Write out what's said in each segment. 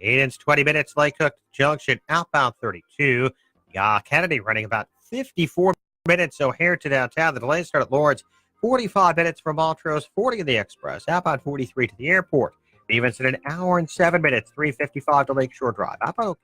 Aiden's 20 minutes, Lake Cook Junction, outbound 32. Kennedy running about 54 minutes. O'Hare to downtown. The delays start at Lawrence. 45 minutes from Montrose, 40 in the Express. Outbound 43 to the airport. Evenson an hour and 7 minutes, 3:55 to Lakeshore Drive. Outbound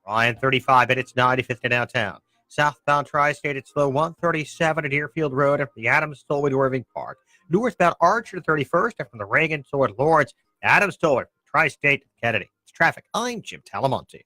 Ryan 35 minutes, 95th to downtown. Southbound Tri-State at slow 137 at Deerfield Road and from the Adams Tollway to Irving Park. Northbound Archer to 31st and from the Reagan toward Lawrence. Adams Tollway, Tri-State to Kennedy. It's traffic. I'm Jim Talamonte.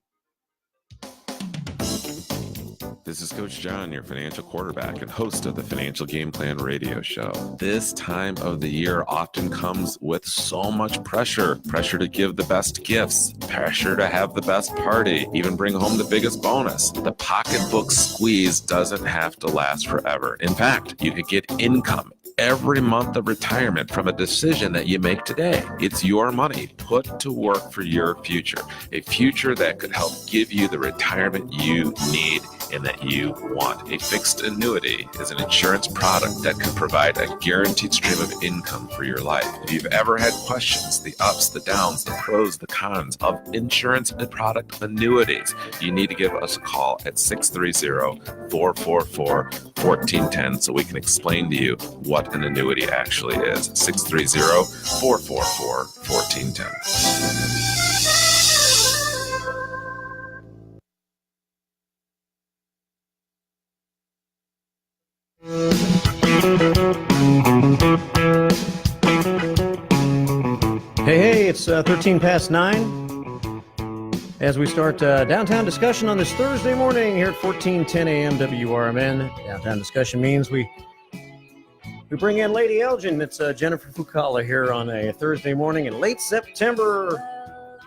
This is Coach John, your financial quarterback and host of the Financial Game Plan Radio Show. This time of the year often comes with so much pressure. Pressure to give the best gifts, pressure to have the best party, even bring home the biggest bonus. The pocketbook squeeze doesn't have to last forever. In fact, you could get income every month of retirement from a decision that you make today. It's your money put to work for your future, a future that could help give you the retirement you need and that you want. A fixed annuity is an insurance product that can provide a guaranteed stream of income for your life. If you've ever had questions, the ups, the downs, the pros, the cons of insurance and product annuities, you need to give us a call at 630-444-1410 so we can explain to you what an annuity actually is. 630-444-1410. Hey, it's 13 past 9 as we start downtown discussion on this Thursday morning here at 1410 a.m. WRMN. Downtown discussion means we bring in Lady Elgin. It's Jennifer Fukala here on a Thursday morning in late September.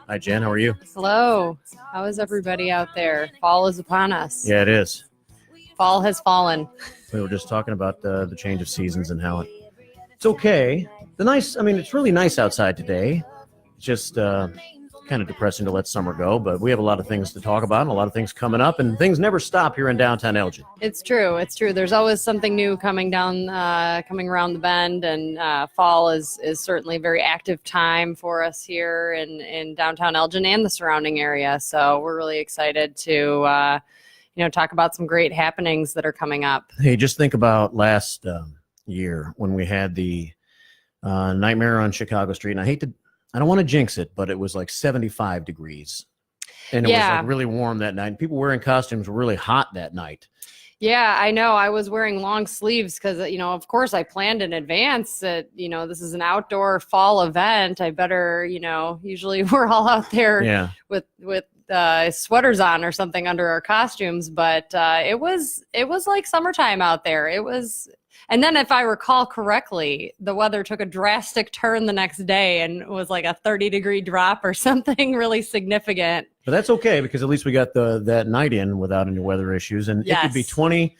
Hi, Jen. How are you? Hello. How is everybody out there? Fall is upon us. Yeah, it is. Fall has fallen. We were just talking about the change of seasons and how it's okay. It's really nice outside today. It's just kind of depressing to let summer go, but we have a lot of things to talk about and a lot of things coming up, and things never stop here in downtown Elgin. It's true. It's true. There's always something new coming around the bend, and fall is certainly a very active time for us here in downtown Elgin and the surrounding area. So we're really excited to talk about some great happenings that are coming up. Hey, just think about last year when we had the Nightmare on Chicago Street, and I don't want to jinx it, but it was like 75 degrees, and it was like really warm that night. People wearing costumes were really hot that night. Yeah, I know. I was wearing long sleeves because, of course I planned in advance that, this is an outdoor fall event. I better, usually we're all out there with sweaters on or something under our costumes, but it was like summertime out there. And then if I recall correctly, the weather took a drastic turn the next day and it was like a 30-degree drop or something really significant. But that's okay because at least we got that night in without any weather issues. And it could be 20,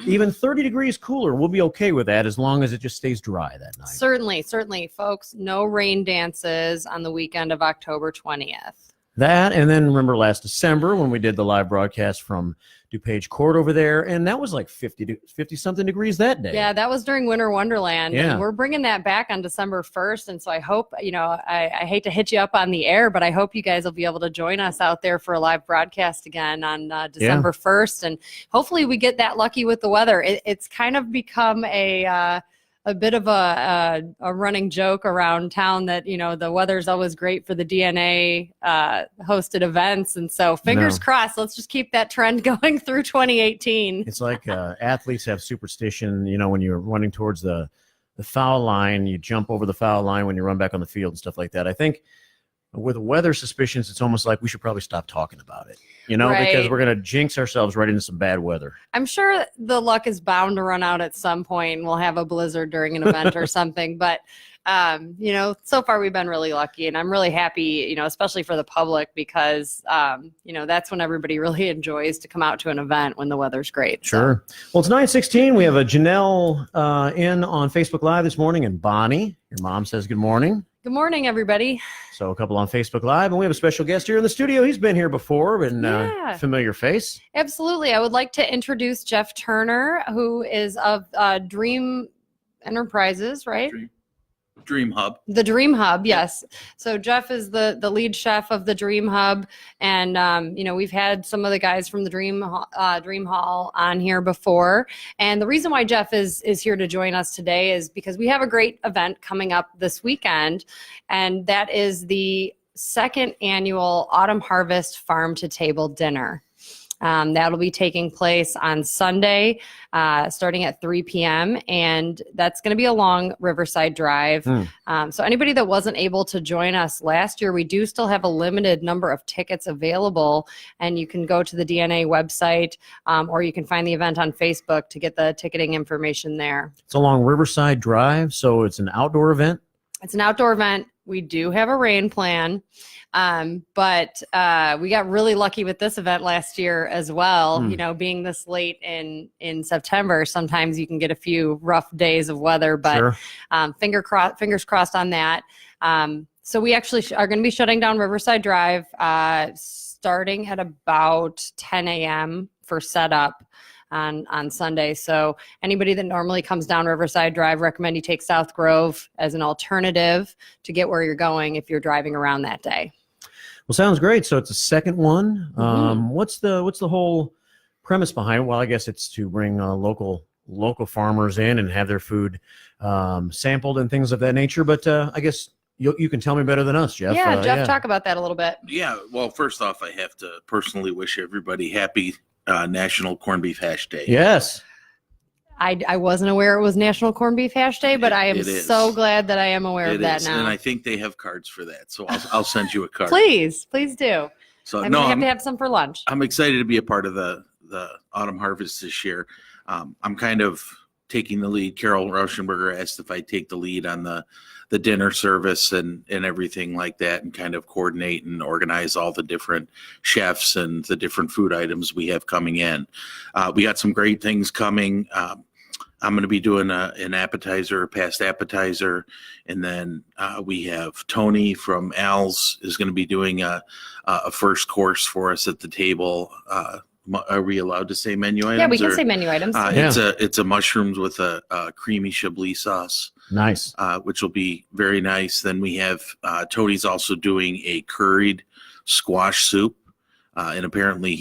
even 30 degrees cooler. We'll be okay with that as long as it just stays dry that night. Certainly, folks. No rain dances on the weekend of October 20th. That, and then remember last December when we did the live broadcast from DuPage Court over there, and that was like 50-something degrees that day. Yeah, that was during Winter Wonderland, and we're bringing that back on December 1st, and so I hope, I hate to hit you up on the air, but I hope you guys will be able to join us out there for a live broadcast again on December 1st, and hopefully we get that lucky with the weather. It's kind of become a bit of a running joke around town that, the weather's always great for the DNA hosted events. And so fingers crossed, let's just keep that trend going through 2018. It's like athletes have superstition, when you're running towards the foul line, you jump over the foul line when you run back on the field and stuff like that. I think with weather suspicions, it's almost like we should probably stop talking about it, because we're going to jinx ourselves right into some bad weather. I'm sure the luck is bound to run out at some point and we'll have a blizzard during an event or something. But, so far we've been really lucky, and I'm really happy, especially for the public because, that's when everybody really enjoys to come out to an event when the weather's great. Sure. So. Well, it's 9:16. We have a Janelle in on Facebook Live this morning, and Bonnie, your mom, says good morning. Good morning, everybody. So a couple on Facebook Live, and we have a special guest here in the studio. He's been here before, and familiar face. Absolutely. I would like to introduce Jeff Turner, who is of Dream Enterprises, right? Dream Hub. The Dream Hub, yes. So Jeff is the lead chef of the Dream Hub, and we've had some of the guys from the Dream Hall on here before. And the reason why Jeff is here to join us today is because we have a great event coming up this weekend, and that is the second annual Autumn Harvest Farm to Table Dinner. That'll be taking place on Sunday, starting at 3 p.m. And that's going to be along Riverside Drive. So anybody that wasn't able to join us last year, we do still have a limited number of tickets available. And you can go to the DNA website, or you can find the event on Facebook to get the ticketing information there. It's along Riverside Drive, so it's an outdoor event? It's an outdoor event. We do have a rain plan. But we got really lucky with this event last year as well. Being this late in September, sometimes you can get a few rough days of weather, but Sure. Fingers crossed on that. So we actually are going to be shutting down Riverside Drive starting at about 10 a.m. for setup on Sunday. So anybody that normally comes down Riverside Drive, recommend you take South Grove as an alternative to get where you're going if you're driving around that day. Well, sounds great. So it's a second one. What's the whole premise behind it? Well, I guess it's to bring local farmers in and have their food sampled and things of that nature. But I guess you can tell me better than us, Jeff. Yeah, Jeff, talk about that a little bit. Yeah, well, first off, I have to personally wish everybody happy National Corned Beef Hash Day. Yes. I wasn't aware it was National Corned Beef Hash Day, but I am so glad that I am aware of that now. And I think they have cards for that, so I'll send you a card. Please do. So I'm gonna have to have some for lunch. I'm excited to be a part of the Autumn Harvest this year. I'm kind of taking the lead. Carol Rauschenberger asked if I take the lead on the dinner service and everything like that, and kind of coordinate and organize all the different chefs and the different food items we have coming in. We got some great things coming. I'm going to be doing an appetizer, a past appetizer, and then we have Tony from Al's is going to be doing a first course for us at the table. Are we allowed to say menu items? Yeah, we can say menu items. It's a mushrooms with a creamy Chablis sauce. Nice. Which will be very nice. Then we have Tony's also doing a curried squash soup, and apparently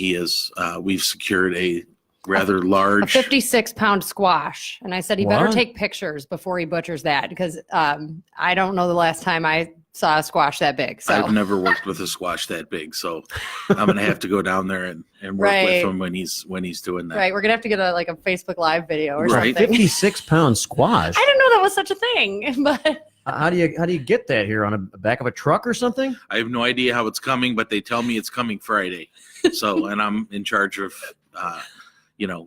we've secured a rather large, a 56-pound squash. And I said he better take pictures before he butchers that, because I don't know the last time I saw a squash that big. So I've never worked with a squash that big, so I'm gonna have to go down there and work with him when he's doing that. Right, we're gonna have to get a Facebook Live video or something. 56-pound squash. I didn't know that was such a thing, but how do you get that here on the back of a truck or something? I have no idea how it's coming, but they tell me it's coming Friday. So, and I'm in charge of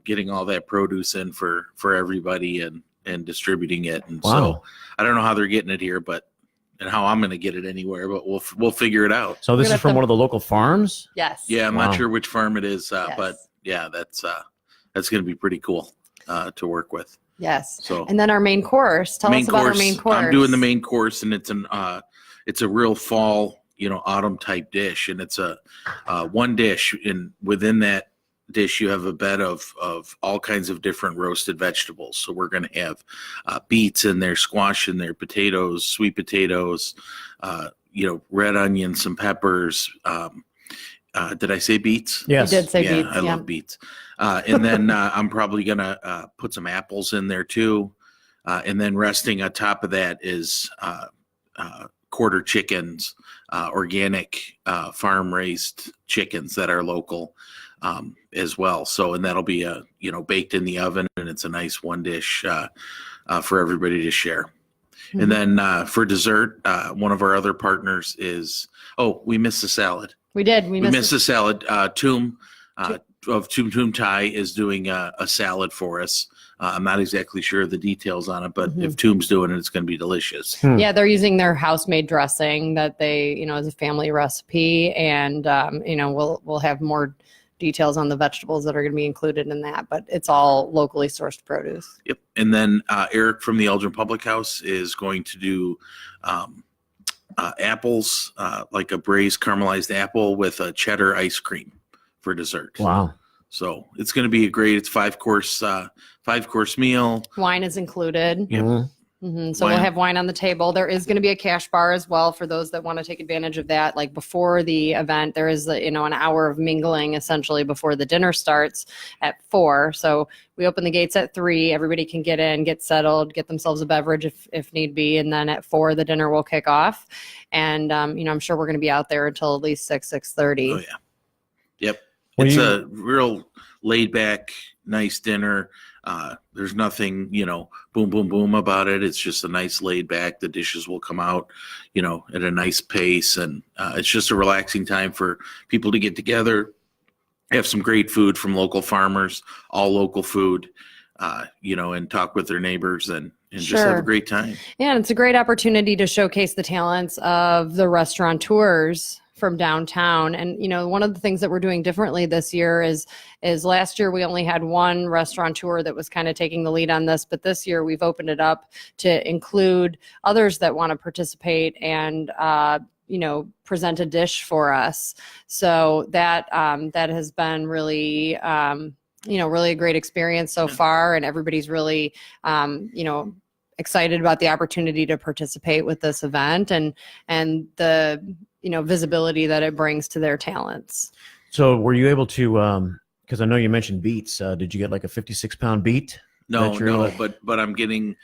getting all that produce in for everybody and distributing it. And so I don't know how they're getting it here, and how I'm going to get it anywhere, but we'll figure it out. So this is from one of the local farms? Yes. Yeah, I'm not sure which farm it is, but yeah, that's going to be pretty cool to work with. Yes. So, and then our main course. Tell us about our main course. I'm doing the main course, and it's a real fall, autumn type dish, and it's a one dish, and within that dish you have a bed of all kinds of different roasted vegetables. So we're going to have beets in there, squash in there, potatoes, sweet potatoes, red onions, some peppers. Did I say beets? Yes. You did say beets. I love beets. And then I'm probably going to put some apples in there too. And then resting on top of that is quarter chickens, organic farm raised chickens that are local as well. So, and that'll be baked in the oven, and it's a nice one dish for everybody to share. Mm-hmm. And then for dessert, one of our other partners is, we missed the salad. We did. We missed the salad. Toom of Toom Thai is doing a salad for us. I'm not exactly sure of the details on it, but if Toom's doing it, it's going to be delicious. Yeah, they're using their house-made dressing that they, as a family recipe, and we'll have more details on the vegetables that are going to be included in that, but it's all locally sourced produce. Yep. And then Eric from the Elgin Public House is going to do apples, like a braised caramelized apple with a cheddar ice cream for dessert. Wow. So it's going to be it's 5-course meal. Wine is included. Yep. So we'll have wine on the table. There is going to be a cash bar as well for those that want to take advantage of that. Like before the event, there is an hour of mingling essentially before the dinner starts at 4. So we open the gates at 3. Everybody can get in, get settled, get themselves a beverage if need be, and then at 4 the dinner will kick off. And I'm sure we're going to be out there until at least 6:30. Oh yeah, yep. It's a real laid back, nice dinner. There's nothing, boom, boom, boom about it. It's just a nice laid back. The dishes will come out, at a nice pace. And it's just a relaxing time for people to get together, have some great food from local farmers, all local food, and talk with their neighbors and just have a great time. Yeah, and it's a great opportunity to showcase the talents of the restaurateurs from downtown. And, one of the things that we're doing differently this year is last year we only had one restaurateur that was kind of taking the lead on this, but this year we've opened it up to include others that want to participate and, present a dish for us. So that has been really, really a great experience so far. And everybody's really, excited about the opportunity to participate with this event and the, visibility that it brings to their talents. So were you able to, because I know you mentioned beets, did you get like a 56-pound beet? No, but I'm getting,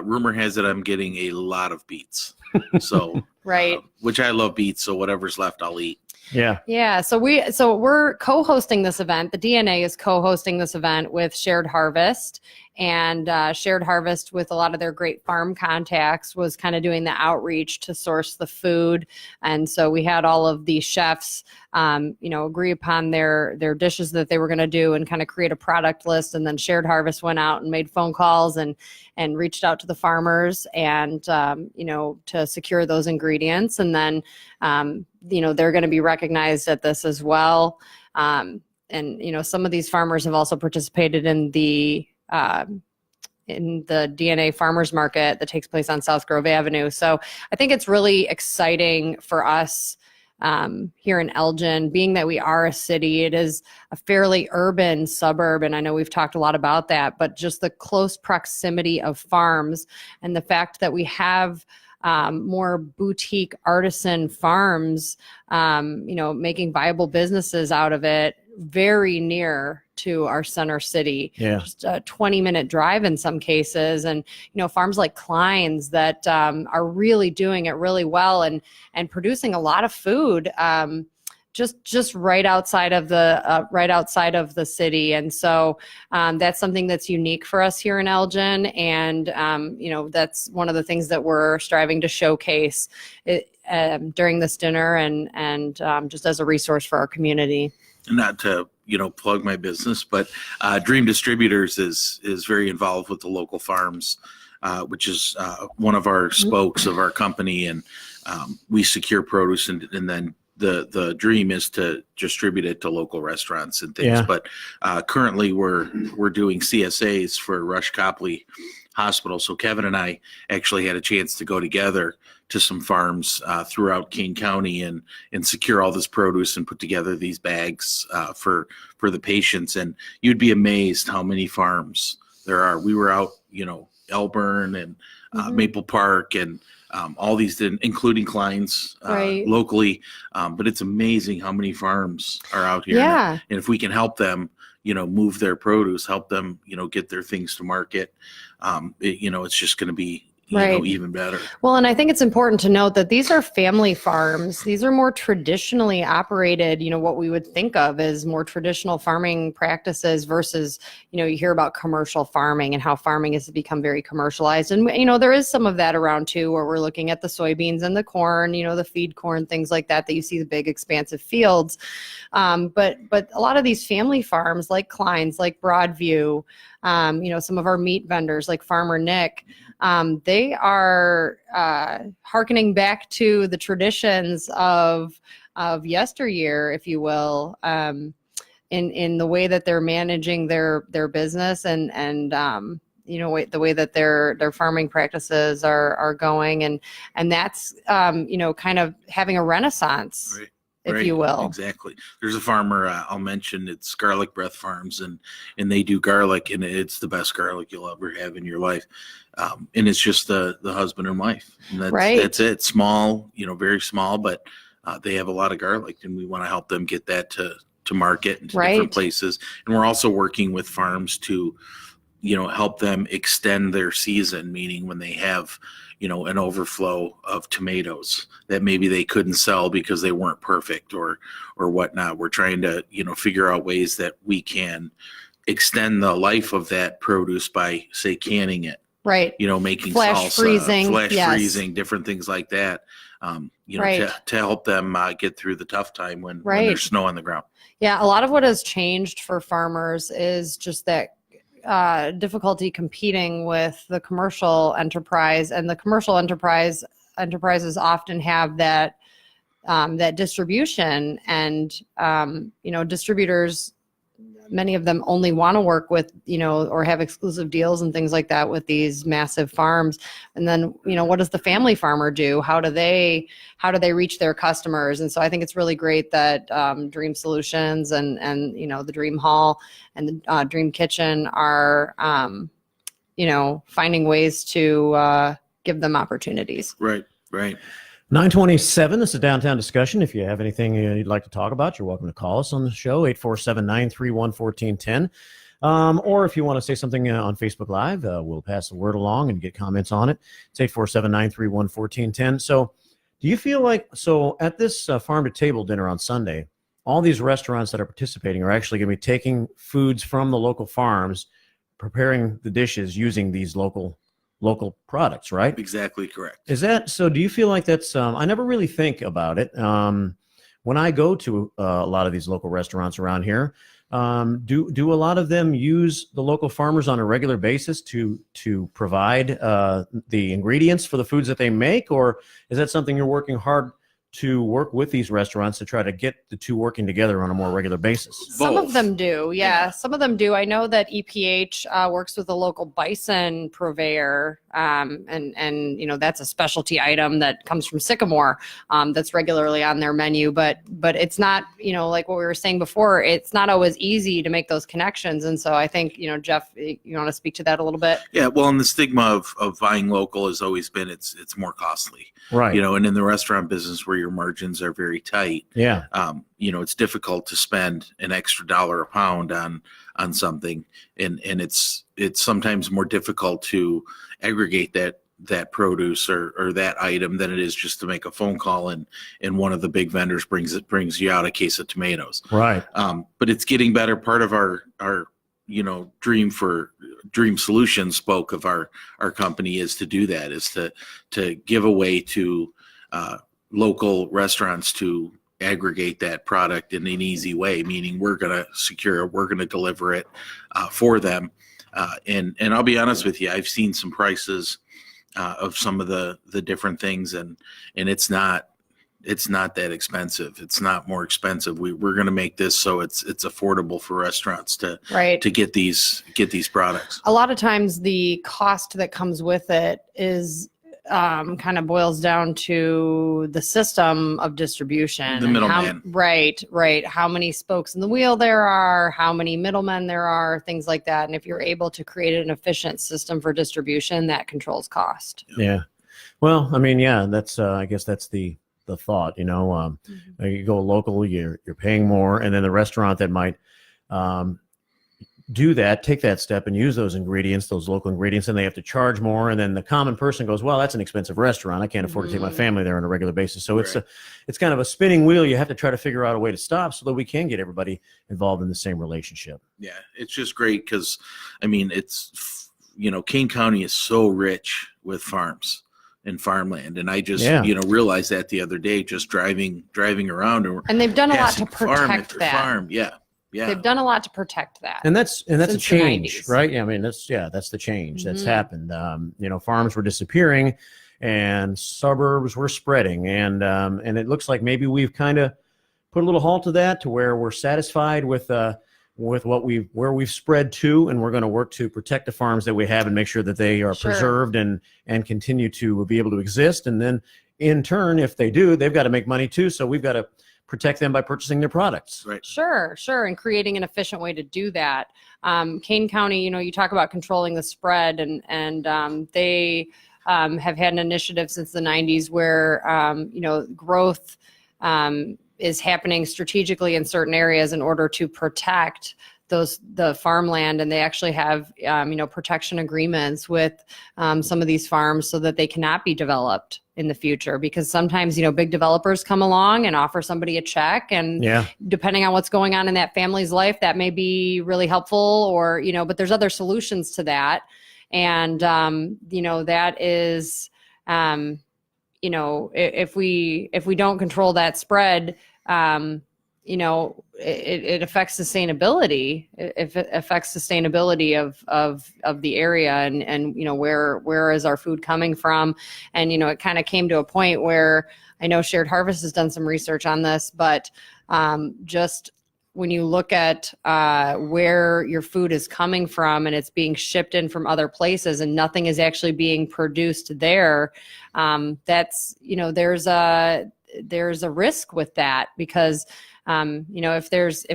rumor has it I'm getting a lot of beets. So, right. Which I love beets. So whatever's left, I'll eat. Yeah. Yeah. So we're co-hosting this event. The DNA is co-hosting this event with Shared Harvest, and Shared Harvest, with a lot of their great farm contacts, was kind of doing the outreach to source the food. And so we had all of the chefs, agree upon their dishes that they were going to do and kind of create a product list. And then Shared Harvest went out and made phone calls and reached out to the farmers and, to secure those ingredients. And then, they're going to be recognized at this as well. And, some of these farmers have also participated in the DNA Farmers Market that takes place on South Grove Avenue. So I think it's really exciting for us here in Elgin, being that we are a city. It is a fairly urban suburb, and I know we've talked a lot about that, but just the close proximity of farms and the fact that we have more boutique artisan farms, making viable businesses out of it, very near to our center city. Yeah. Just a 20-minute drive in some cases. And, farms like Klein's that are really doing it really well and producing a lot of food just right outside of the city. And so that's something that's unique for us here in Elgin. And, that's one of the things that we're striving to showcase during this dinner and just as a resource for our community. Not to, plug my business, but Dream Distributors is very involved with the local farms, which is one of our spokes of our company. And we secure produce and then the dream is to distribute it to local restaurants and things. Yeah. But currently we're doing CSAs for Rush Copley Hospital. So Kevin and I actually had a chance to go together to some farms throughout Kane County and secure all this produce and put together these bags for the patients. And you'd be amazed how many farms there are. We were out, Elburn and Maple Park and all these, including Klein's locally. But it's amazing how many farms are out here. Yeah. And if we can help them, move their produce, help them, get their things to market, it's just going to be, even better. Well, and I think it's important to note that these are family farms. These are more traditionally operated, what we would think of as more traditional farming practices versus, you hear about commercial farming and how farming has become very commercialized. And, there is some of that around too, where we're looking at the soybeans and the corn, the feed corn, things like that you see the big expansive fields. But a lot of these family farms like Klein's, like Broadview, some of our meat vendors like Farmer Nick, they are hearkening back to the traditions of yesteryear, if you will, in the way that they're managing their business and the way that their farming practices are going, and that's kind of having a renaissance. Right. if you will. Exactly. There's a farmer I'll mention. It's Garlic Breath Farms, and they do garlic, and it's the best garlic you'll ever have in your life. And it's just the husband and wife. And that's it. Small, very small, but they have a lot of garlic, and we want to help them get that to market and to different places. And we're also working with farms to, help them extend their season, meaning when they have, an overflow of tomatoes that maybe they couldn't sell because they weren't perfect or whatnot. We're trying to, figure out ways that we can extend the life of that produce by, say, canning it. Right. Making flash salsa, freezing, freezing, different things like that. To help them get through the tough time when there's snow on the ground. Yeah, a lot of what has changed for farmers is just that difficulty competing with the commercial enterprise, and the commercial enterprises often have that distribution, and distributors, many of them only want to work with, or have exclusive deals and things like that with these massive farms. And then, what does the family farmer do? How do they reach their customers? And so I think it's really great that Dream Solutions and the Dream Hall and the Dream Kitchen are, finding ways to give them opportunities. Right. 927, this is Downtown Discussion. If you have anything you'd like to talk about, you're welcome to call us on the show, 847-931-1410. Or if you want to say something on Facebook Live, we'll pass the word along and get comments on it. It's 847-931-1410. So do you feel like, at this farm-to-table dinner on Sunday, all these restaurants that are participating are actually going to be taking foods from the local farms, preparing the dishes using these local products, right? Exactly correct. Is that so? Do you feel like that's? I never really think about it. When I go to a lot of these local restaurants around here, do a lot of them use the local farmers on a regular basis to provide the ingredients for the foods that they make, or is that something you're working hard to work with these restaurants to try to get the two working together on a more regular basis? Some of them do. Yeah, some of them do. I know that EPH works with a local bison purveyor, and that's a specialty item that comes from Sycamore, that's regularly on their menu, but it's not, like what we were saying before, it's not always easy to make those connections. And so I think, Jeff, you want to speak to that a little bit? Yeah, well, and the stigma of buying local has always been it's more costly. Right. And in the restaurant business where your margins are very tight. Yeah. It's difficult to spend an extra $1 a pound on something. And it's sometimes more difficult to aggregate that produce or that item than it is just to make a phone call and one of the big vendors brings you out a case of tomatoes. Right. But it's getting better. Part of our Dream Solutions spoke of our company is to do that, is to give a way to local restaurants to aggregate that product in an easy way, meaning we're going to deliver it for them. And I'll be honest with you, I've seen some prices of some of the different things, and it's not that expensive. It's not more expensive. We're going to make this so it's affordable for restaurants to get these products. A lot of times the cost that comes with it is kind of boils down to the system of distribution. The middleman. Right. How many spokes in the wheel there are, how many middlemen there are, things like that. And if you're able to create an efficient system for distribution, that controls cost. Yeah. Well, I mean, yeah, that's I guess that's the thought, you go local, you're paying more, and then the restaurant that might take that step and use those local ingredients, and they have to charge more. And then the common person goes, well, that's an expensive restaurant. I can't afford to take my family there on a regular basis. So it's kind of a spinning wheel. You have to try to figure out a way to stop so that we can get everybody involved in the same relationship. Yeah, it's just great because, I mean, it's, Kane County is so rich with farms and farmland. And I just, realized that the other day, just driving around. And they've done a lot to protect that. Farm. Yeah. They've done a lot to protect that. And that's a change, right? Yeah, I mean, that's the change that's happened. Farms were disappearing and suburbs were spreading. And it looks like maybe we've kind of put a little halt to that, to where we're satisfied with where we've spread to, and we're going to work to protect the farms that we have and make sure that they are preserved and continue to be able to exist. And then in turn, if they do, they've got to make money too. So we've got to protect them by purchasing their products. Right. Sure. And creating an efficient way to do that. Kane County, you talk about controlling the spread, and they have had an initiative since the 90s where, growth is happening strategically in certain areas in order to protect the farmland, and they actually have protection agreements with some of these farms so that they cannot be developed in the future, because sometimes big developers come along and offer somebody a check, and depending on what's going on in that family's life, that may be really helpful, or but there's other solutions to that, and that is if we don't control that spread, it affects sustainability. If it affects sustainability of the area, and where is our food coming from? And it kind of came to a point where I know Shared Harvest has done some research on this, but just when you look at where your food is coming from and it's being shipped in from other places and nothing is actually being produced there, that's there's a risk with that, because if there's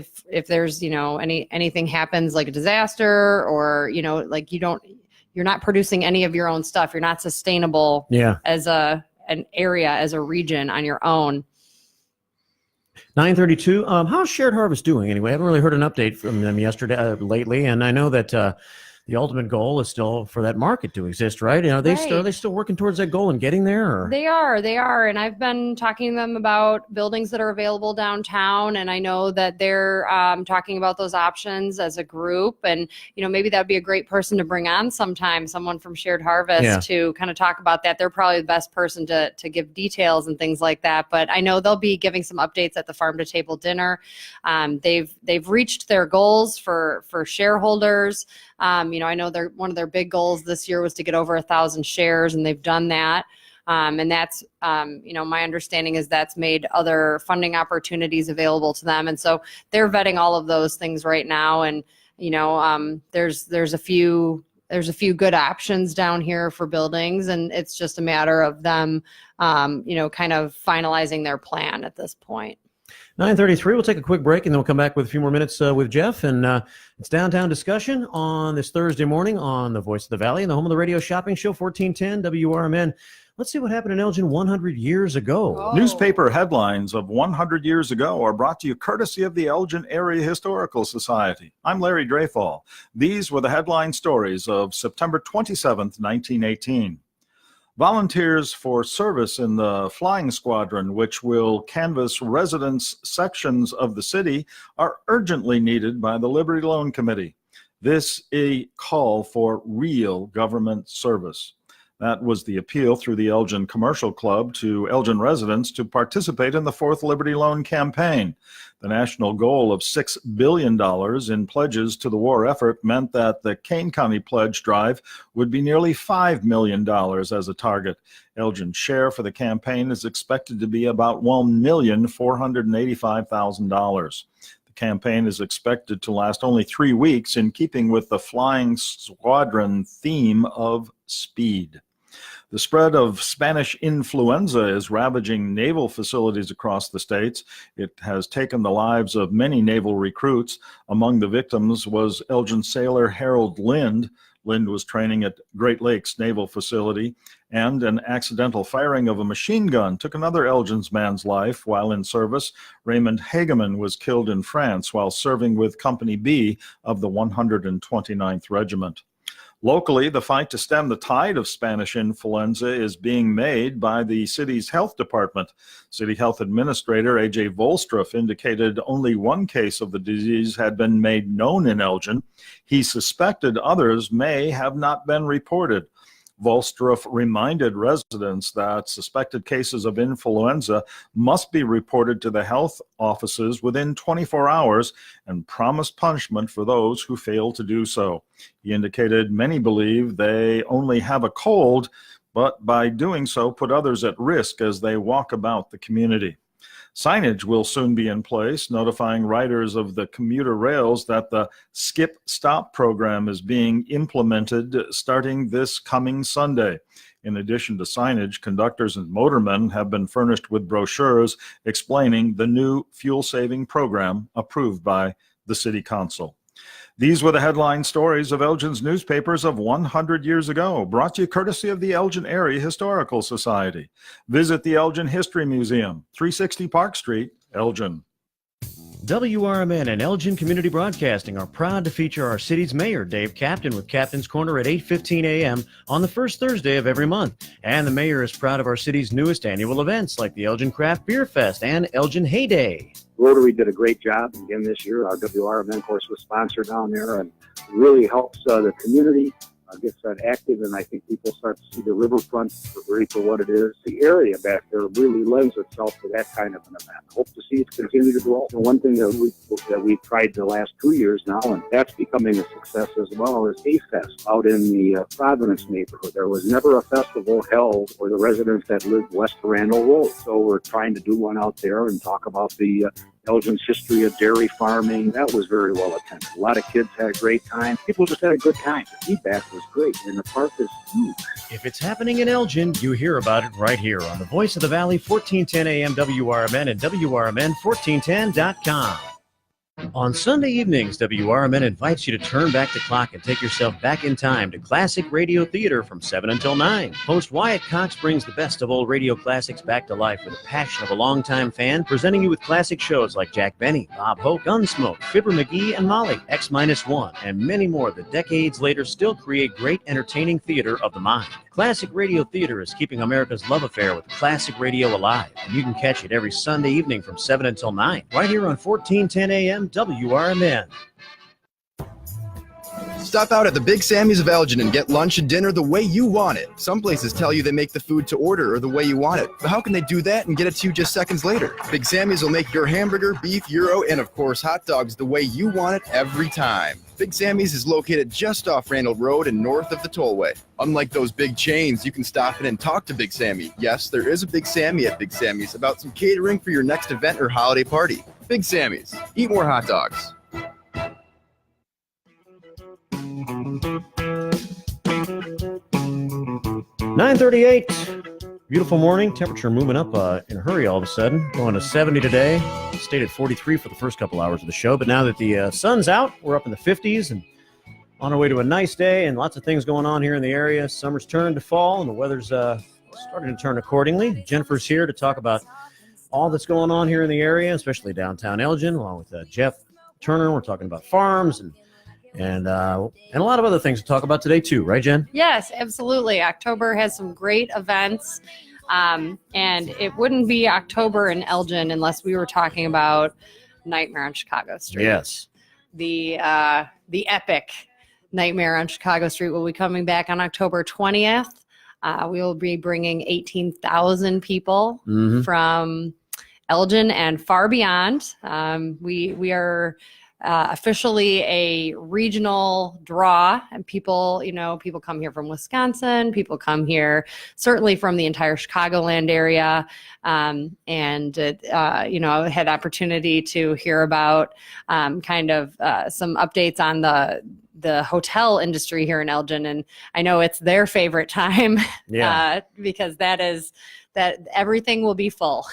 anything happens, like a disaster, or you're not producing any of your own stuff, you're not sustainable as an area, as a region on your own. 9:32. How's Shared Harvest doing anyway? I haven't really heard an update from them lately, and I know that the ultimate goal is still for that market to exist, right? Are they still working towards that goal and getting there? Or? They are. And I've been talking to them about buildings that are available downtown. And I know that they're talking about those options as a group. And, maybe that'd be a great person to bring on sometime, someone from Shared Harvest to kind of talk about that. They're probably the best person to give details and things like that. But I know they'll be giving some updates at the Farm to Table dinner. They've reached their goals for shareholders. I know one of their big goals this year was to get over 1,000 shares, and they've done that. And that's, my understanding is that's made other funding opportunities available to them. And so they're vetting all of those things right now. And, there's a few good options down here for buildings, and it's just a matter of them, kind of finalizing their plan at this point. 9:33. We'll take a quick break, and then we'll come back with a few more minutes with Jeff. And it's Downtown Discussion on this Thursday morning on the Voice of the Valley and the home of the radio shopping show, 1410 WRMN. Let's see what happened in Elgin 100 years ago. Oh. Newspaper headlines of 100 years ago are brought to you courtesy of the Elgin Area Historical Society. I'm Larry Dreyfall. These were the headline stories of September 27th, 1918. Volunteers for service in the flying squadron, which will canvass residence sections of the city, are urgently needed by the Liberty Loan Committee. This a call for real government service. That was the appeal through the Elgin Commercial Club to Elgin residents to participate in the Fourth Liberty Loan Campaign. The national goal of $6 billion in pledges to the war effort meant that the Kane County pledge drive would be nearly $5 million as a target. Elgin's share for the campaign is expected to be about $1,485,000. The campaign is expected to last only 3 weeks, in keeping with the flying squadron theme of speed. The spread of Spanish influenza is ravaging naval facilities across the states. It has taken the lives of many naval recruits. Among the victims was Elgin sailor Harold Lind. Lind was training at Great Lakes Naval Facility, and an accidental firing of a machine gun took another Elgin's man's life while in service. Raymond Hageman was killed in France while serving with Company B of the 129th Regiment. Locally, the fight to stem the tide of Spanish influenza is being made by the city's health department. City Health Administrator A.J. Volstruff indicated only one case of the disease had been made known in Elgin. He suspected others may have not been reported. Volstruff reminded residents that suspected cases of influenza must be reported to the health offices within 24 hours and promised punishment for those who fail to do so. He indicated many believe they only have a cold, but by doing so put others at risk as they walk about the community. Signage will soon be in place, notifying riders of the commuter rails that the Skip Stop program is being implemented starting this coming Sunday. In addition to signage, conductors and motormen have been furnished with brochures explaining the new fuel-saving program approved by the City Council. These were the headline stories of Elgin's newspapers of 100 years ago, brought to you courtesy of the Elgin Area Historical Society. Visit the Elgin History Museum, 360 Park Street, Elgin. WRMN and Elgin Community Broadcasting are proud to feature our city's mayor, Dave Captain, with Captain's Corner at 8:15 a.m. on the first Thursday of every month. And the mayor is proud of our city's newest annual events like the Elgin Craft Beer Fest and Elgin Hay Day. Rotary did a great job again this year. Our WRMN course was sponsored down there and really helps the community gets that active, and I think people start to see the riverfront really for what it is. The area back there really lends itself to that kind of an event. Hope to see it continue to grow. And one thing that we've tried the last 2 years now, and that's becoming a success as well, is A-Fest out in the Providence neighborhood. There was never a festival held for the residents that live west of Randall Road. So we're trying to do one out there and talk about the Elgin's history of dairy farming. That was very well attended. A lot of kids had a great time. People just had a good time. The feedback was great, and the park is huge. If it's happening in Elgin, you hear about it right here on the Voice of the Valley, 1410 AM WRMN and WRMN1410.com. On Sunday evenings, WRMN invites you to turn back the clock and take yourself back in time to classic radio theater from 7 until 9. Host Wyatt Cox brings the best of old radio classics back to life with the passion of a longtime fan, presenting you with classic shows like Jack Benny, Bob Hope, Gunsmoke, Fibber McGee and Molly, X-1, and many more that decades later still create great entertaining theater of the mind. Classic radio theater is keeping America's love affair with classic radio alive, and you can catch it every Sunday evening from 7 until 9, right here on 1410 AM WRMN. Stop out at the Big Sammy's of Elgin and get lunch and dinner the way you want it. Some places tell you they make the food to order or the way you want it, but how can they do that and get it to you just seconds later? Big Sammy's will make your hamburger, beef, gyro, and of course hot dogs the way you want it every time. Big Sammy's is located just off Randall Road and north of the tollway. Unlike those big chains, you can stop in and talk to Big Sammy. Yes, there is a Big Sammy at Big Sammy's about some catering for your next event or holiday party. Big Sammy's. Eat more hot dogs. 9:38. Beautiful morning. Temperature moving up in a hurry all of a sudden. Going to 70 today. Stayed at 43 for the first couple hours of the show. But now that the sun's out, we're up in the 50s and on our way to a nice day and lots of things going on here in the area. Summer's turned to fall and the weather's starting to turn accordingly. Jennifer's here to talk about all that's going on here in the area, especially downtown Elgin, along with Jeff Turner. We're talking about farms and a lot of other things to talk about today too, right, Jen? Yes, absolutely. October has some great events, and it wouldn't be October in Elgin unless we were talking about Nightmare on Chicago Street. Yes, the epic Nightmare on Chicago Street will be coming back on October 20th. We will be bringing 18,000 people from Elgin and far beyond. We are officially a regional draw, and people come here from Wisconsin, people come here certainly from the entire Chicagoland area, I had opportunity to hear about some updates on the hotel industry here in Elgin, and I know it's their favorite time because that everything will be full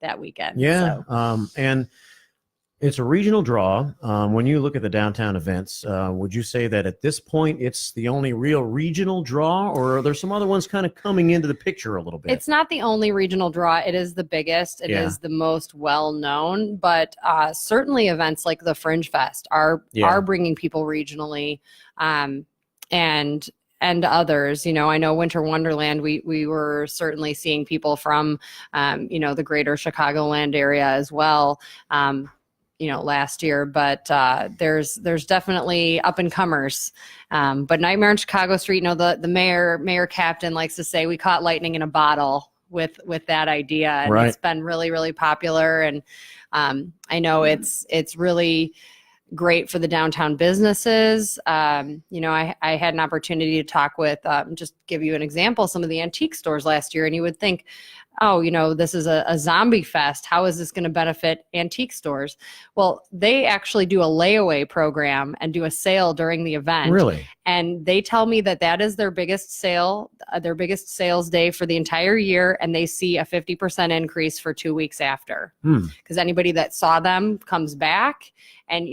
that weekend. Yeah, so. And it's a regional draw. When you look at the downtown events, would you say that at this point it's the only real regional draw, or are there some other ones kind of coming into the picture a little bit? It's not the only regional draw. It is the biggest. It is the most well-known, but certainly events like the Fringe Fest are bringing people regionally, and others. I know Winter Wonderland, we were certainly seeing people from, the greater Chicagoland area as well. Last year, but there's definitely up and comers. But Nightmare on Chicago Street, the Mayor Captain likes to say we caught lightning in a bottle with that idea, and It's been really, really popular. And I know it's really great for the downtown businesses. I had an opportunity to talk with, just give you an example, some of the antique stores last year, and you would think oh, this is a zombie fest. How is this going to benefit antique stores? Well, they actually do a layaway program and do a sale during the event. Really? And they tell me that is their biggest sale, their biggest sales day for the entire year. And they see a 50% increase for 2 weeks after. Because anybody that saw them comes back. And,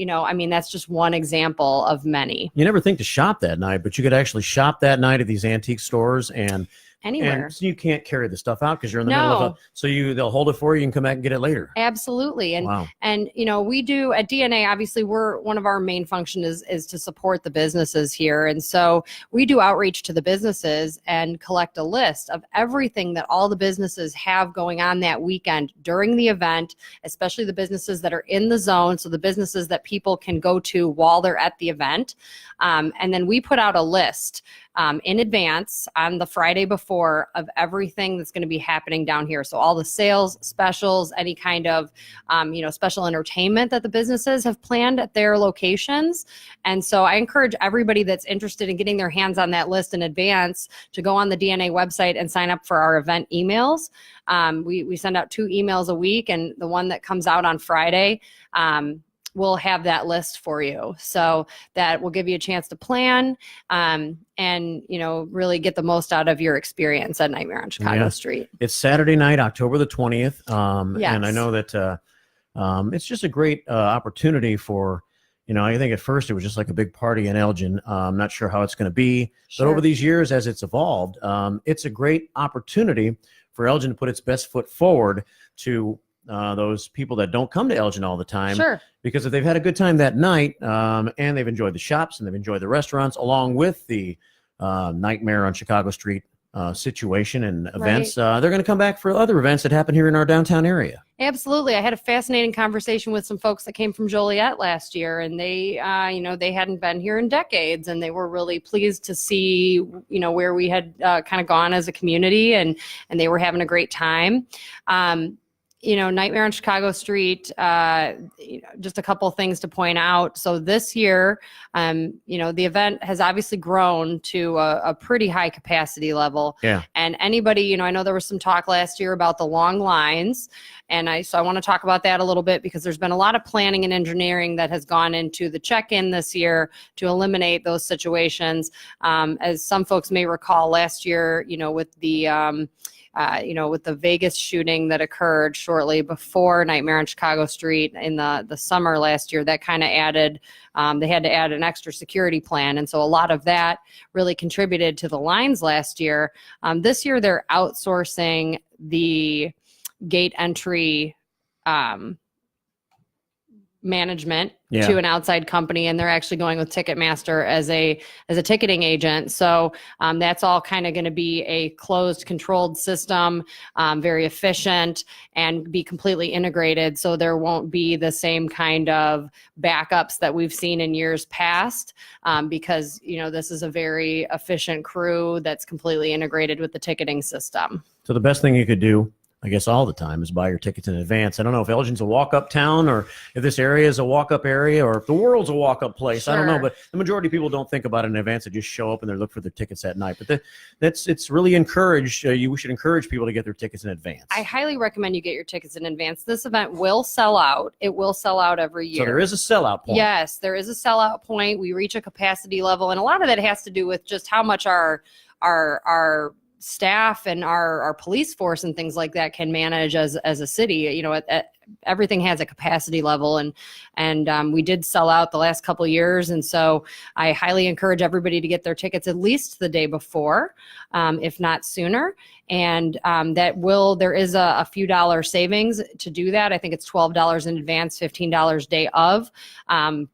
that's just one example of many. You never think to shop that night, but you could actually shop that night at these antique stores and anywhere. And so you can't carry the stuff out because you're in the middle of they'll hold it for you and come back and get it later. Absolutely. And we do at DNA, obviously one of our main function is to support the businesses here. And so we do outreach to the businesses and collect a list of everything that all the businesses have going on that weekend during the event, especially the businesses that are in the zone. So the businesses that people can go to while they're at the event. And then we put out a list in advance on the Friday before of everything that's going to be happening down here. So all the sales, specials, any kind of, special entertainment that the businesses have planned at their locations. And so I encourage everybody that's interested in getting their hands on that list in advance to go on the DNA website and sign up for our event emails. We send out 2 emails a week, and the one that comes out on Friday, we'll have that list for you. So that will give you a chance to plan and, really get the most out of your experience at Nightmare on Chicago Street. It's Saturday night, October the 20th. Yes. And I know that it's just a great opportunity for, I think at first it was just like a big party in Elgin. I'm not sure how it's going to be. Sure. But over these years, as it's evolved, it's a great opportunity for Elgin to put its best foot forward to those people that don't come to Elgin all the time. Sure. Because if they've had a good time that night and they've enjoyed the shops and they've enjoyed the restaurants along with the Nightmare on Chicago Street situation and events, they're going to come back for other events that happen here in our downtown area. Absolutely. I had a fascinating conversation with some folks that came from Joliet last year, and they, they hadn't been here in decades, and they were really pleased to see, where we had kind of gone as a community, and they were having a great time. Nightmare on Chicago Street, just a couple of things to point out. So this year, the event has obviously grown to a pretty high capacity level. Yeah. And anybody, I know there was some talk last year about the long lines. So I want to talk about that a little bit because there's been a lot of planning and engineering that has gone into the check-in this year to eliminate those situations. As some folks may recall last year, with the with the Vegas shooting that occurred shortly before Nightmare on Chicago Street in the summer last year, that kind of added, they had to add an extra security plan. And so a lot of that really contributed to the lines last year. This year, they're outsourcing the gate entry management to an outside company, and they're actually going with Ticketmaster as a ticketing agent. So that's all kind of going to be a closed, controlled system, very efficient, and be completely integrated. So there won't be the same kind of backups that we've seen in years past, because this is a very efficient crew that's completely integrated with the ticketing system. So the best thing you could do, I guess all the time, is buy your tickets in advance. I don't know if Elgin's a walk-up town or if this area is a walk-up area or if the world's a walk-up place. Sure. I don't know, but the majority of people don't think about it in advance. They just show up and they look for their tickets at night. But it's really encouraged. We should encourage people to get their tickets in advance. I highly recommend you get your tickets in advance. This event will sell out. It will sell out every year. So there is a sellout point. Yes, there is a sellout point. We reach a capacity level, and a lot of that has to do with just how much our staff and our police force and things like that can manage as a city. Everything has a capacity level, and we did sell out the last couple of years. And so I highly encourage everybody to get their tickets at least the day before, if not sooner. And there is a few dollar savings to do that. I think it's $12 in advance, $15 day of,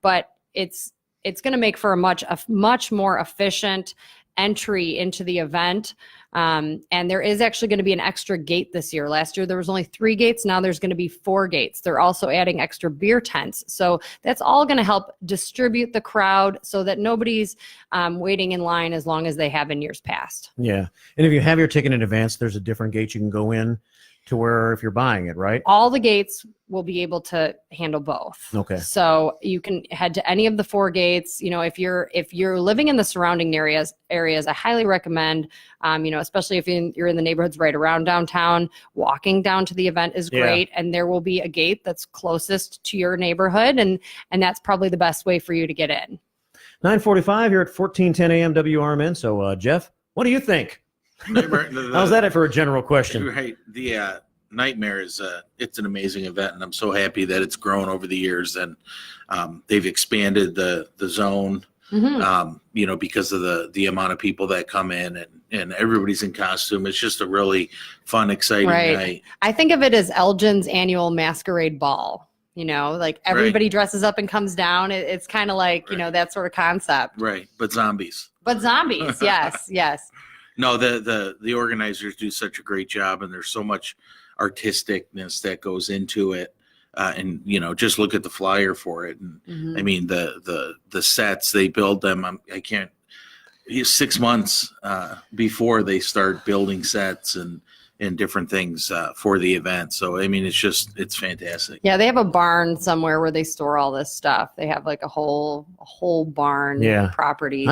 but it's going to make for a much more efficient entry into the event. And there is actually going to be an extra gate this year. Last year, there was only 3 gates. Now there's going to be 4 gates. They're also adding extra beer tents. So that's all going to help distribute the crowd so that nobody's waiting in line as long as they have in years past. Yeah. And if you have your ticket in advance, there's a different gate you can go in to where if you're buying it, right? All the gates will be able to handle both. Okay. So you can head to any of the 4 gates. If you're living in the surrounding areas, I highly recommend, especially if you're in the neighborhoods right around downtown, walking down to the event is great. And there will be a gate that's closest to your neighborhood. And that's probably the best way for you to get in. 9:45 here at 1410 AM WRMN. So, Jeff, what do you think? How's that for a general question? Right. The Nightmare is it's an amazing event, and I'm so happy that it's grown over the years, and they've expanded the zone, because of the amount of people that come in, and everybody's in costume. It's just a really fun, exciting night. I think of it as Elgin's annual masquerade ball. Like everybody dresses up and comes down. It's kind of like, that sort of concept. Right. But zombies. Yes. No, the organizers do such a great job, and there's so much artisticness that goes into it. And just look at the flyer for it. And I mean, the sets, they build them. 6 months before they start building sets and different things for the event. So, I mean, it's fantastic. Yeah, they have a barn somewhere where they store all this stuff. They have like a whole barn property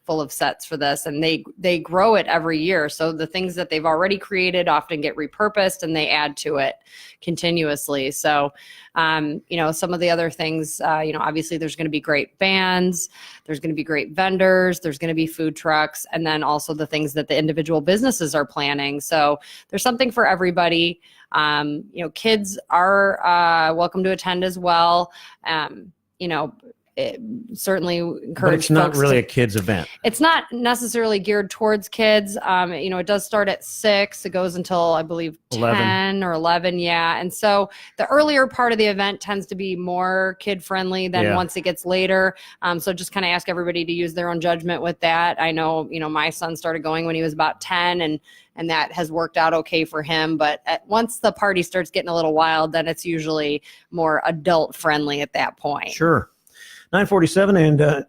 full of sets for this, and they grow it every year. So the things that they've already created often get repurposed, and they add to it continuously. So, some of the other things, obviously there's going to be great bands, there's going to be great vendors, there's going to be food trucks, and then also the things that the individual businesses are planning. So there's something for everybody. Kids are welcome to attend as well. It certainly encourage. But it's not really a kids event. It's not necessarily geared towards kids. It does start at 6. It goes until, I believe, 10 or 11. Yeah. And so the earlier part of the event tends to be more kid friendly than once it gets later. So just kind of ask everybody to use their own judgment with that. I know, my son started going when he was about 10, and that has worked out okay for him. But once the party starts getting a little wild, then it's usually more adult friendly at that point. Sure. 9:47,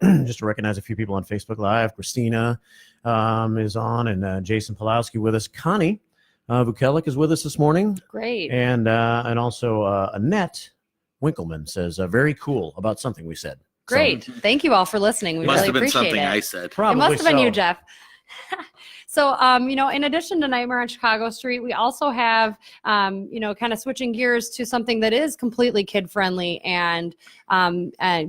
and just to recognize a few people on Facebook Live. Christina is on, and Jason Pulowski with us. Connie Vukelik is with us this morning. Great. And also Annette Winkleman says, very cool about something we said. Great. Thank you all for listening. We really appreciate it. Must have been something I said. Probably it must have been so. you, Jeff. So, in addition to Nightmare on Chicago Street, we also have, kind of switching gears to something that is completely kid-friendly and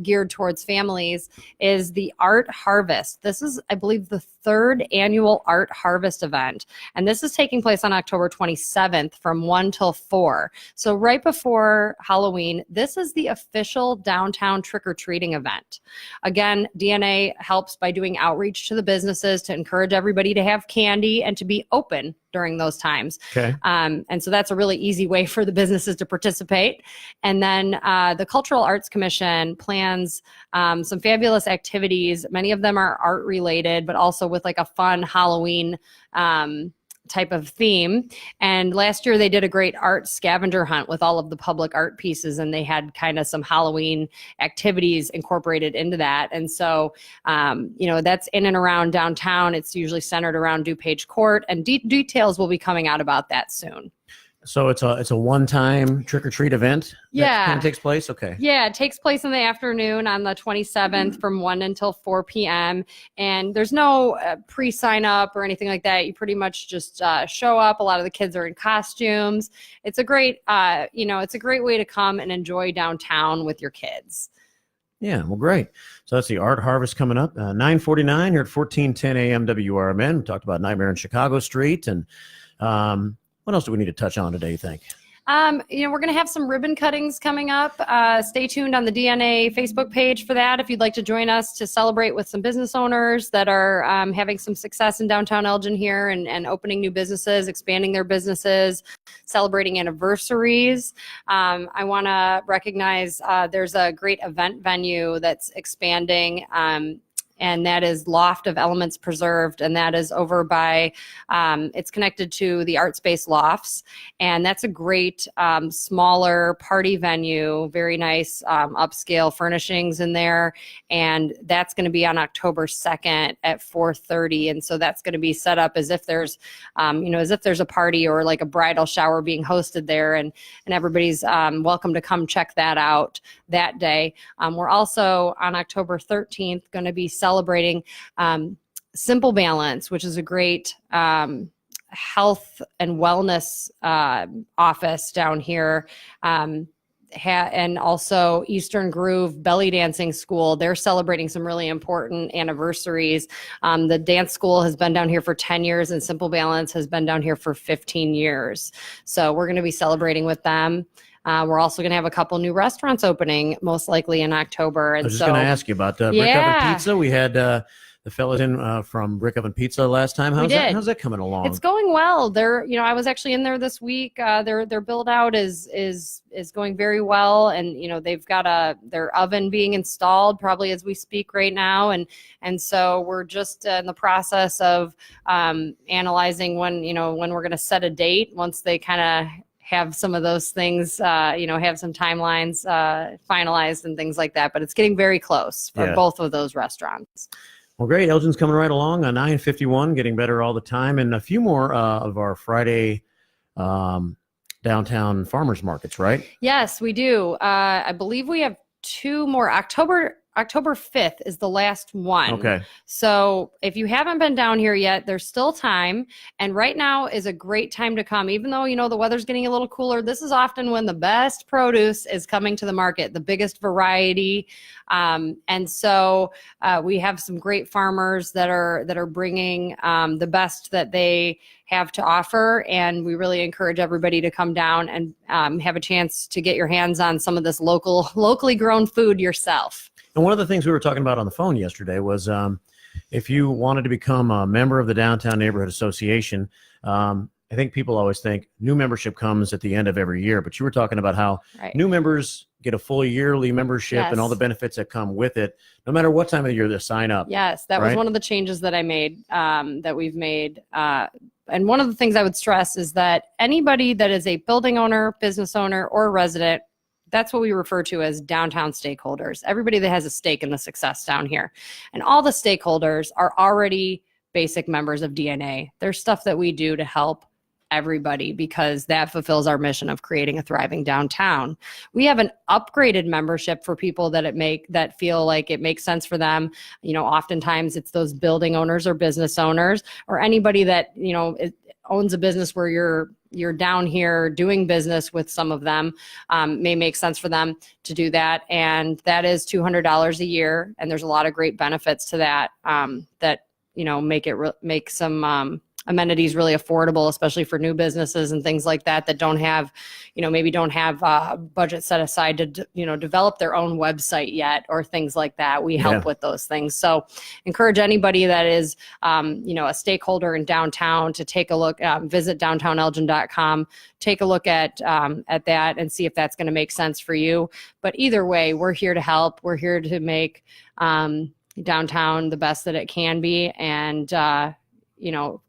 geared towards families, is the Art Harvest. This is, I believe, the 3rd annual Art Harvest event, and this is taking place on October 27th from 1 till 4. So right before Halloween, this is the official downtown trick-or-treating event. Again, DNA helps by doing outreach to the businesses to encourage everybody to have candy and to be open during those times. Okay. And so that's a really easy way for the businesses to participate. And then the Cultural Arts Commission plans some fabulous activities. Many of them are art related, but also with like a fun Halloween type of theme. And last year they did a great art scavenger hunt with all of the public art pieces, and they had kind of some Halloween activities incorporated into that. And so, that's in and around downtown. It's usually centered around DuPage Court, and details will be coming out about that soon. So it's a one-time trick-or-treat event that kind of takes place? Okay. Yeah, it takes place in the afternoon on the 27th from 1 until 4 p.m. And there's no pre-sign up or anything like that. You pretty much just show up. A lot of the kids are in costumes. It's a great, it's a great way to come and enjoy downtown with your kids. Yeah, well, great. So that's the Art Harvest coming up. 9:49 here at 1410 AM WRMN. We talked about Nightmare on Chicago Street, and what else do we need to touch on today, you think? We're going to have some ribbon cuttings coming up. Stay tuned on the DNA Facebook page for that if you'd like to join us to celebrate with some business owners that are having some success in downtown Elgin here and opening new businesses, expanding their businesses, celebrating anniversaries. I want to recognize there's a great event venue that's expanding and that is Loft of Elements Preserved, and that is over by, it's connected to the Art Space Lofts, and that's a great smaller party venue, very nice upscale furnishings in there, and that's going to be on October 2nd at 4:30, and so that's going to be set up as if there's, as if there's a party or like a bridal shower being hosted there, and everybody's welcome to come check that out that day. We're also on October 13th going to be celebrating Simple Balance, which is a great health and wellness office down here. And also Eastern Groove Belly Dancing School. They're celebrating some really important anniversaries. The dance school has been down here for 10 years and Simple Balance has been down here for 15 years. So we're going to be celebrating with them. We're also going to have a couple new restaurants opening, most likely in October. And I was just going to ask you about Brick Oven Pizza. We had the fellas in from Brick Oven Pizza last time. How's that coming along? It's going well. I was actually in there this week. Their build out is going very well, and they've got their oven being installed probably as we speak right now, and so we're just in the process of analyzing when we're going to set a date once they kind of have some of those things, have some timelines finalized and things like that. But it's getting very close for both of those restaurants. Well, great. Elgin's coming right along on 9:51, getting better all the time. And a few more of our Friday downtown farmers markets, right? Yes, we do. I believe we have two more. October 5th is the last one. Okay. So if you haven't been down here yet, there's still time. And right now is a great time to come. Even though, the weather's getting a little cooler, this is often when the best produce is coming to the market, the biggest variety. And so we have some great farmers that are bringing the best that they have to offer. And we really encourage everybody to come down and have a chance to get your hands on some of this locally grown food yourself. And one of the things we were talking about on the phone yesterday was if you wanted to become a member of the Downtown Neighborhood Association, I think people always think new membership comes at the end of every year, but you were talking about how new members get a full yearly membership and all the benefits that come with it, no matter what time of the year they sign up. Yes, that was one of the changes that I made, that we've made. And one of the things I would stress is that anybody that is a building owner, business owner, or resident, that's what we refer to as downtown stakeholders. Everybody that has a stake in the success down here. And all the stakeholders are already basic members of DNA. There's stuff that we do to help everybody because that fulfills our mission of creating a thriving downtown. We have an upgraded membership for people that feel like it makes sense for them. Oftentimes it's those building owners or business owners or anybody that, owns a business where you're down here doing business with some of them, may make sense for them to do that. And that is $200 a year. And there's a lot of great benefits to that, make some amenities really affordable, especially for new businesses and things like that don't have, maybe don't have a budget set aside to, develop their own website yet or things like that. We help with those things. So encourage anybody that is, a stakeholder in downtown to take a look, visit downtownelgin.com, take a look at that and see if that's going to make sense for you. But either way, we're here to help. We're here to make downtown the best that it can be and,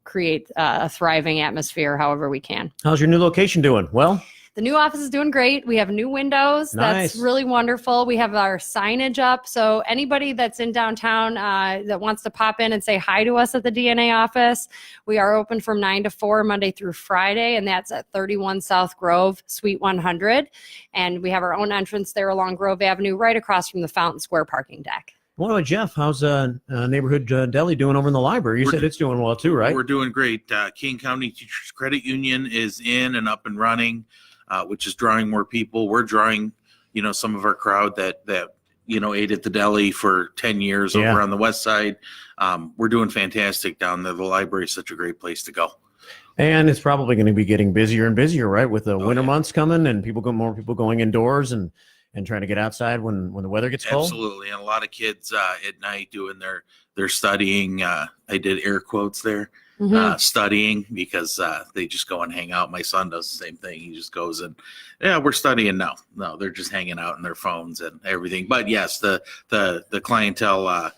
create a thriving atmosphere however we can. How's your new location doing? Well, the new office is doing great. We have new windows. Nice. That's really wonderful. We have our signage up. So anybody that's in downtown that wants to pop in and say hi to us at the DNA office, we are open from 9 to 4 Monday through Friday, and that's at 31 South Grove, Suite 100. And we have our own entrance there along Grove Avenue, right across from the Fountain Square parking deck. Well, Jeff, how's neighborhood deli doing over in the library? You said it's doing well too, right? We're doing great. King County Teachers Credit Union is in and up and running, which is drawing more people. We're drawing, some of our crowd that ate at the deli for 10 years over on the west side. We're doing fantastic down there. The library is such a great place to go. And it's probably going to be getting busier and busier, right? With the winter months coming and more people going indoors and trying to get outside when the weather gets cold. Absolutely. And a lot of kids at night doing their studying. I did air quotes there, studying because they just go and hang out. My son does the same thing. He just goes and, we're studying now. No, they're just hanging out on their phones and everything. But yes, the clientele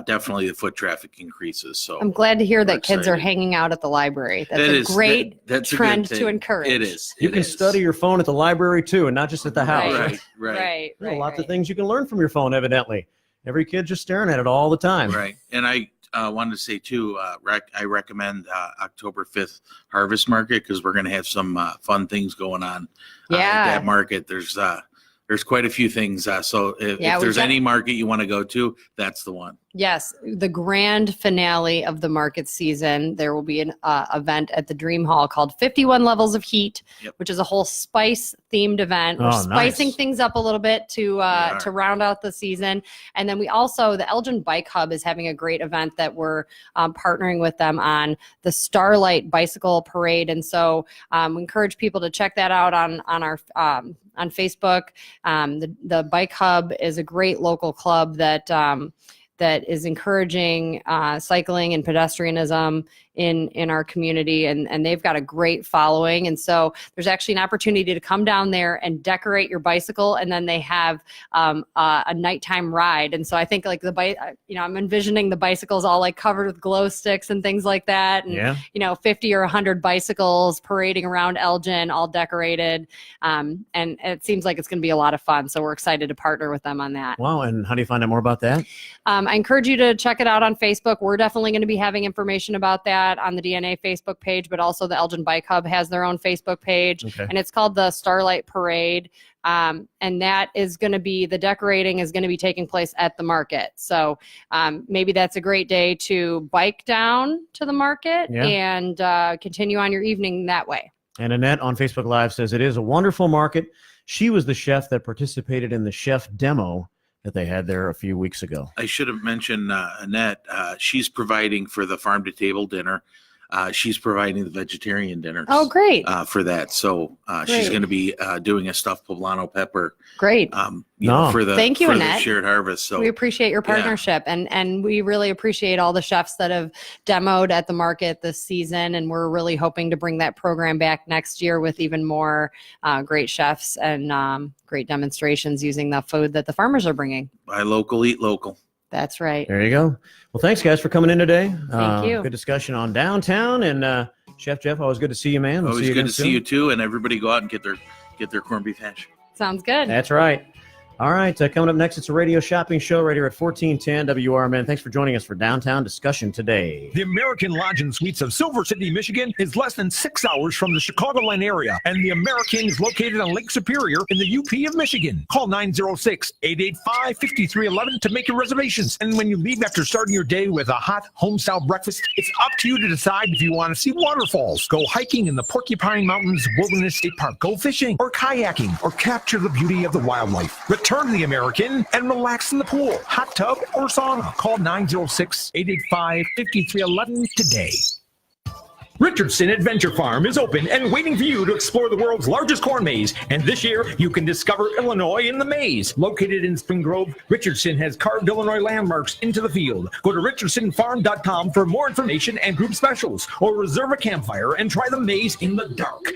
definitely the foot traffic increases. So I'm glad to hear we're that kids are excited. hanging out at the library. That's It a is. great That's a good trend thing. to encourage. It is. You It can is. study your phone at the library too, and not just at the house. Right. There are lots of things you can learn from your phone, evidently. Every kid just staring at it all the time. Right. And I wanted to say too, I recommend October 5th Harvest Market, because we're going to have some fun things going on at that market. There's quite a few things. So if there's any market you want to go to, that's the one. Yes, the grand finale of the market season, there will be an event at the Dream Hall called 51 Levels of Heat, which is a whole spice-themed event. We're spicing things up a little bit to round out the season. And then we also, the Elgin Bike Hub is having a great event that we're partnering with them on, the Starlight Bicycle Parade. And so we encourage people to check that out on our on Facebook. The Bike Hub is a great local club that is encouraging cycling and pedestrianism in our community, and they've got a great following. And so there's actually an opportunity to come down there and decorate your bicycle, and then they have a nighttime ride. And so I think like I'm envisioning the bicycles all like covered with glow sticks and things like that, and 50 or 100 bicycles parading around Elgin, all decorated, and it seems like it's going to be a lot of fun. So we're excited to partner with them on that. Wow! And how do you find out more about that? I encourage you to check it out on Facebook. We're definitely going to be having information about that on the DNA Facebook page, but also the Elgin Bike Hub has their own Facebook page, and it's called the Starlight Parade. And that is going to be, the decorating is going to be taking place at the market. So maybe that's a great day to bike down to the market and continue on your evening that way. And Annette on Facebook Live says it is a wonderful market. She was the chef that participated in the chef demo that they had there a few weeks ago. I should have mentioned Annette. She's providing for the farm to table dinner. She's providing the vegetarian dinners. Oh, great. For that. So she's going to be doing a stuffed poblano pepper. Great. For the, thank you, for Annette. The shared harvest. So we appreciate your partnership, and we really appreciate all the chefs that have demoed at the market this season. And we're really hoping to bring that program back next year with even more great chefs and great demonstrations using the food that the farmers are bringing. Buy local, eat local. That's right. There you go. Well, thanks guys for coming in today. Thank you. Good discussion on downtown, and Chef Jeff, always good to see you, man. We'll always see you good to see you too. And everybody go out and get their corned beef hash. Sounds good. That's right. All right, coming up next, it's a radio shopping show right here at 1410 WRMN. Thanks for joining us for Downtown Discussion today. The American Lodge and Suites of Silver City, Michigan is less than 6 hours from the Chicagoland area, and the American is located on Lake Superior in the UP of Michigan. Call 906-885-5311 to make your reservations. And when you leave after starting your day with a hot home-style breakfast, it's up to you to decide if you want to see waterfalls, go hiking in the Porcupine Mountains Wilderness State Park, go fishing or kayaking, or capture the beauty of the wildlife. Return to the American and relax in the pool, hot tub, or sauna. Call 906-885-5311 today. Richardson Adventure Farm is open and waiting for you to explore the world's largest corn maze. And this year, you can discover Illinois in the maze. Located in Spring Grove, Richardson has carved Illinois landmarks into the field. Go to richardsonfarm.com for more information and group specials, or reserve a campfire and try the maze in the dark.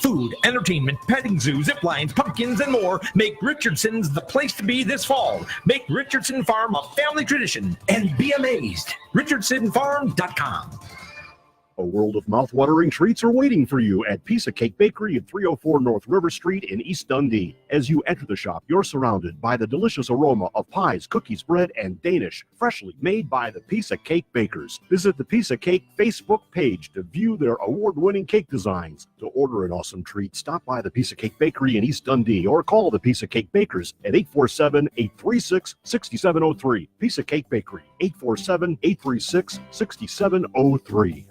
Food, entertainment, petting zoo, zip lines, pumpkins, and more make Richardson's the place to be this fall. Make Richardson Farm a family tradition and be amazed. richardsonfarm.com. A world of mouth-watering treats are waiting for you at Piece of Cake Bakery at 304 North River Street in East Dundee. As you enter the shop, you're surrounded by the delicious aroma of pies, cookies, bread, and Danish, freshly made by the Piece of Cake Bakers. Visit the Piece of Cake Facebook page to view their award-winning cake designs. To order an awesome treat, stop by the Piece of Cake Bakery in East Dundee or call the Piece of Cake Bakers at 847-836-6703. Piece of Cake Bakery, 847-836-6703.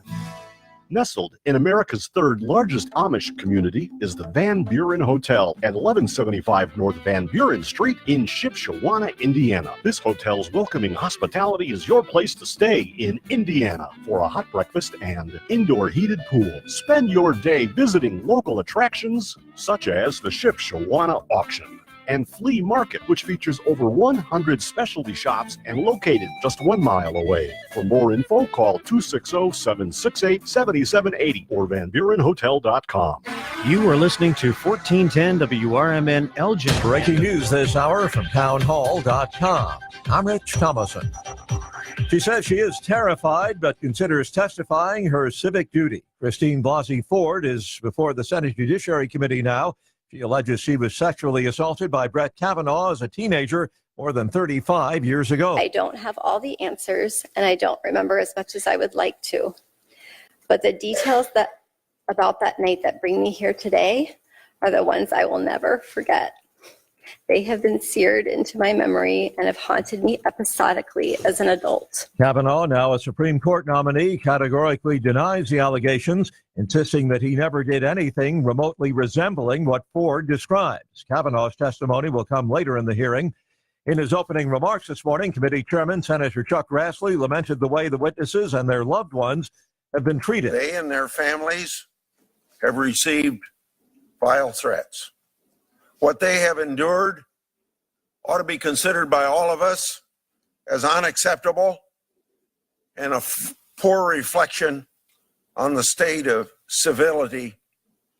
Nestled in America's third largest Amish community is the Van Buren Hotel at 1175 North Van Buren Street in Shipshewana, Indiana. This hotel's welcoming hospitality is your place to stay in Indiana for a hot breakfast and indoor heated pool. Spend your day visiting local attractions such as the Shipshewana Auction. and Flea Market, which features over 100 specialty shops and located just 1 mile away. For more info, call 260-768-7780 or VanBurenHotel.com. You are listening to 1410 WRMN Elgin. Breaking news this hour from townhall.com. I'm Rich Thomason. She says she is terrified but considers testifying her civic duty. Christine Blasey Ford is before the Senate Judiciary Committee now. She alleges she was sexually assaulted by Brett Kavanaugh as a teenager more than 35 years ago. I don't have all the answers, and I don't remember as much as I would like to. But the details about that night that bring me here today are the ones I will never forget. They have been seared into my memory and have haunted me episodically as an adult. Kavanaugh, now a Supreme Court nominee, categorically denies the allegations, insisting that he never did anything remotely resembling what Ford describes. Kavanaugh's testimony will come later in the hearing. In his opening remarks this morning, committee chairman Senator Chuck Grassley lamented the way the witnesses and their loved ones have been treated. They and their families have received vile threats. What they have endured ought to be considered by all of us as unacceptable and a poor reflection on the state of civility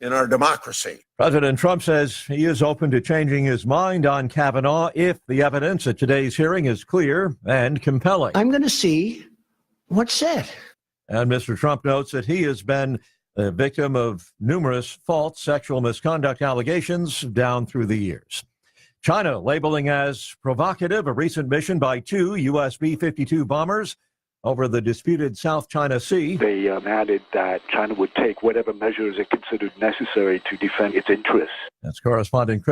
in our democracy. President Trump says he is open to changing his mind on Kavanaugh if the evidence at today's hearing is clear and compelling. I'm going to see what's said. And Mr. Trump notes that he has been a victim of numerous false sexual misconduct allegations down through the years. China labeling as provocative a recent mission by 2 U.S. B-52 bombers over the disputed South China Sea. They added that China would take whatever measures it considered necessary to defend its interests. That's correspondent Chris